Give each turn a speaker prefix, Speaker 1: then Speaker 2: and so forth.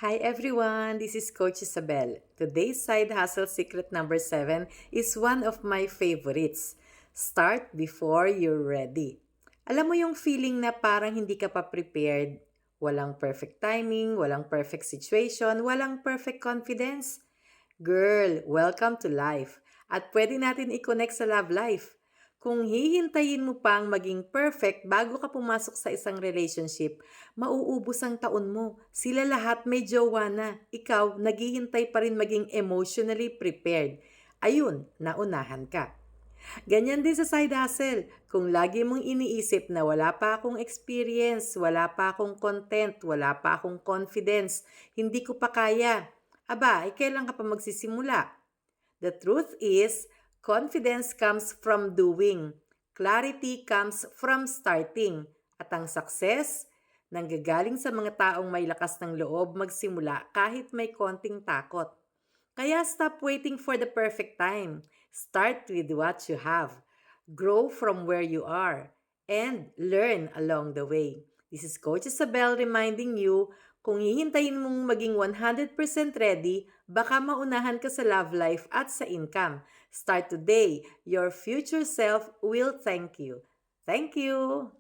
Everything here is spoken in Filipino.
Speaker 1: Hi everyone, this is Coach Isabel. Today's side hustle secret number 7 is one of my favorites. Start before you're ready. Alam mo yung feeling na parang hindi ka pa prepared, walang perfect timing, walang perfect situation, walang perfect confidence? Girl, welcome to life. At pwede natin i-connect sa love life. Kung hihintayin mo pang maging perfect bago ka pumasok sa isang relationship, mauubos ang taon mo. Sila lahat may jowa na. Ikaw, naghihintay pa rin maging emotionally prepared. Ayun, naunahan ka. Ganyan din sa side hustle. Kung lagi mong iniisip na wala pa akong experience, wala pa akong content, wala pa akong confidence, hindi ko pa kaya. Aba, kailan ka pa magsisimula? The truth is, confidence comes from doing. Clarity comes from starting. At ang success, nanggagaling sa mga taong may lakas ng loob magsimula kahit may konting takot. Kaya stop waiting for the perfect time. Start with what you have. Grow from where you are. And learn along the way. This is Coach Isabel reminding you, kung hihintayin mong maging 100% ready, baka maunahan ka sa love life at sa income. Start today. Your future self will thank you. Thank you!